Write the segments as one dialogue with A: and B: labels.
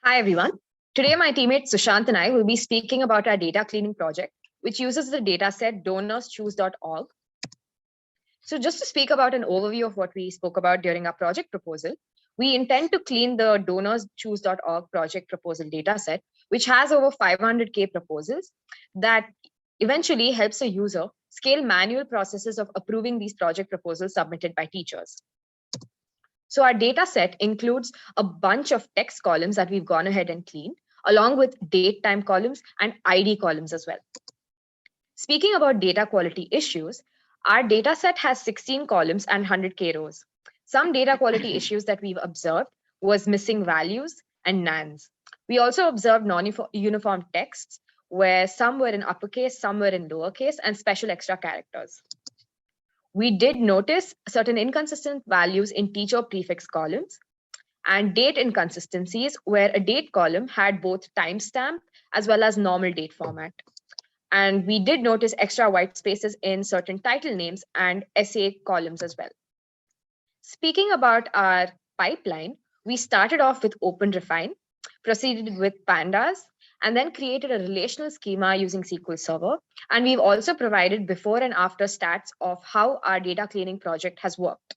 A: Hi, everyone. Today, my teammate Sushant and I will be speaking about our data cleaning project, which uses the dataset donorschoose.org. So, just to speak about an overview of what we spoke about during our project proposal, we intend to clean the donorschoose.org project proposal dataset, which has over 500K proposals that eventually helps a user scale manual processes of approving these project proposals submitted by teachers. So our data set includes a bunch of text columns that we've gone ahead and cleaned, along with date time columns and ID columns as well. Speaking about data quality issues, our data set has 16 columns and 100K rows. Some data quality issues that we've observed was missing values and nans. We also observed non-uniform texts where some were in uppercase, some were in lowercase, and special extra characters. We did notice certain inconsistent values in teacher prefix columns and date inconsistencies where a date column had both timestamp as well as normal date format. And we did notice extra white spaces in certain title names and essay columns as well. Speaking about our pipeline, we started off with OpenRefine, proceeded with pandas, and then created a relational schema using SQL Server. And we've also provided before and after stats of how our data cleaning project has worked.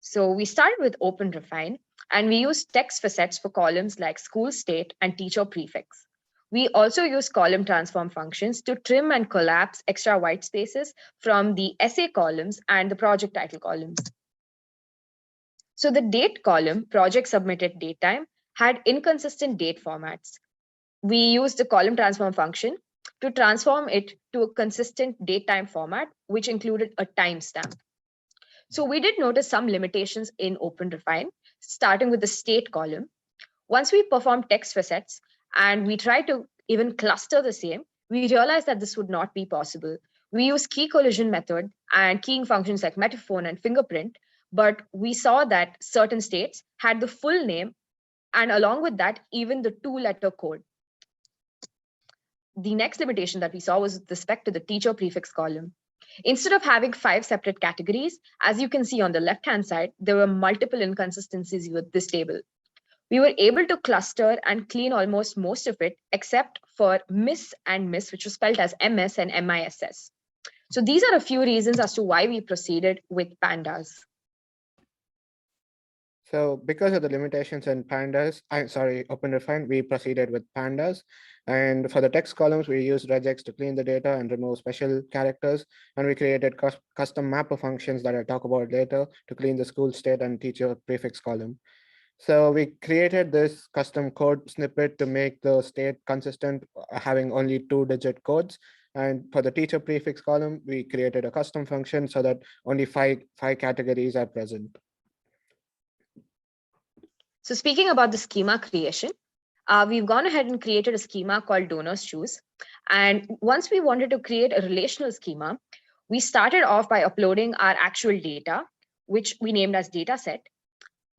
A: So we started with OpenRefine, and we used text facets for columns like school state and teacher prefix. We also use column transform functions to trim and collapse extra white spaces from the essay columns and the project title columns. So the date column, project submitted date time, had inconsistent date formats. We used the column transform function to transform it to a consistent date time format, which included a timestamp. So we did notice some limitations in OpenRefine, starting with the state column. Once we performed text facets and we tried to even cluster the same, we realized that this would not be possible. We use key collision method and keying functions like metaphone and fingerprint, but we saw that certain states had the full name and along with that, even the two-letter code. The next limitation that we saw was with respect to the teacher prefix column. Instead of having 5 separate categories, as you can see on the left-hand side, there were multiple inconsistencies with this table. We were able to cluster and clean almost most of it, except for miss and miss, which was spelled as MS and MISS. So these are a few reasons as to why we proceeded with pandas.
B: So because of the limitations in OpenRefine, we proceeded with pandas. And for the text columns, we used regex to clean the data and remove special characters. And we created custom mapper functions that I'll talk about later to clean the school state and teacher prefix column. So we created this custom code snippet to make the state consistent, having only 2-digit codes. And for the teacher prefix column, we created a custom function so that only five categories are present.
A: So speaking about the schema creation, we've gone ahead and created a schema called donorschoose. And once we wanted to create a relational schema, we started off by uploading our actual data, which we named as dataset.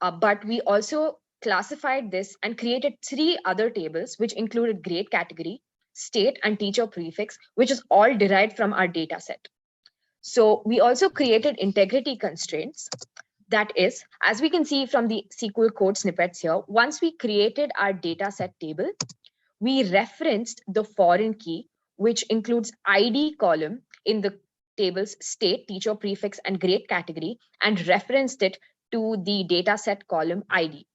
A: But we also classified this and created 3 other tables, which included grade category, state, and teacher prefix, which is all derived from our dataset. So we also created integrity constraints. That is, as we can see from the SQL code snippets here, once we created our dataset table, we referenced the foreign key, which includes ID column in the table's state, teacher prefix, and grade category, and referenced it to the dataset column ID.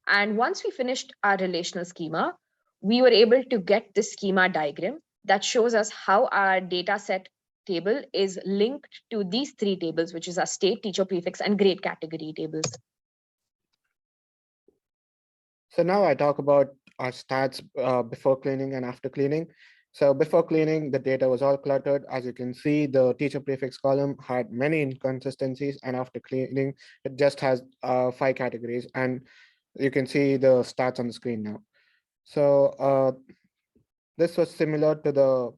A: And once we finished our relational schema, we were able to get this schema diagram that shows us how our dataset table is linked to these 3 tables, which is our state, teacher prefix, and grade category tables.
B: So now I talk about our stats before cleaning and after cleaning. So before cleaning, the data was all cluttered. As you can see, the teacher prefix column had many inconsistencies, and after cleaning, it just has 5 categories. And you can see the stats on the screen now. So this was similar to the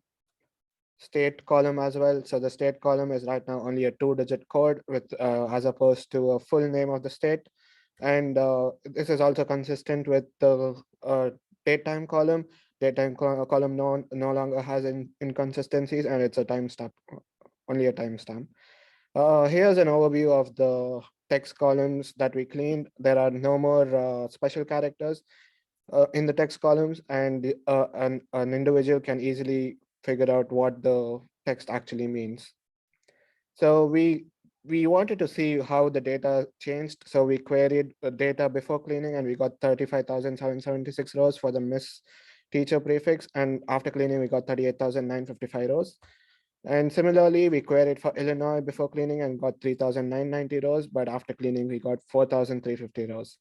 B: state column as well. So the state column is right now only a 2-digit code with as opposed to a full name of the state. And this is also consistent with the date time column. Date time column no longer has inconsistencies, and it's a timestamp, only a timestamp. Here's an overview of the text columns that we cleaned, there are no more special characters in the text columns, and an individual can easily figure out what the text actually means. So we wanted to see how the data changed. So we queried the data before cleaning, and we got 35,776 rows for the Miss Teacher prefix. And after cleaning, we got 38,955 rows. And similarly, we queried for Illinois before cleaning and got 3,990 rows, but after cleaning, we got 4,350 rows.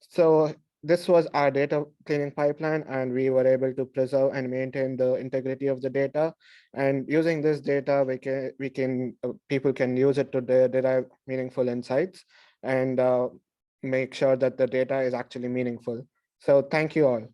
B: So this was our data cleaning pipeline, and we were able to preserve and maintain the integrity of the data. And using this data, people can use it to derive meaningful insights and make sure that the data is actually meaningful. So thank you all.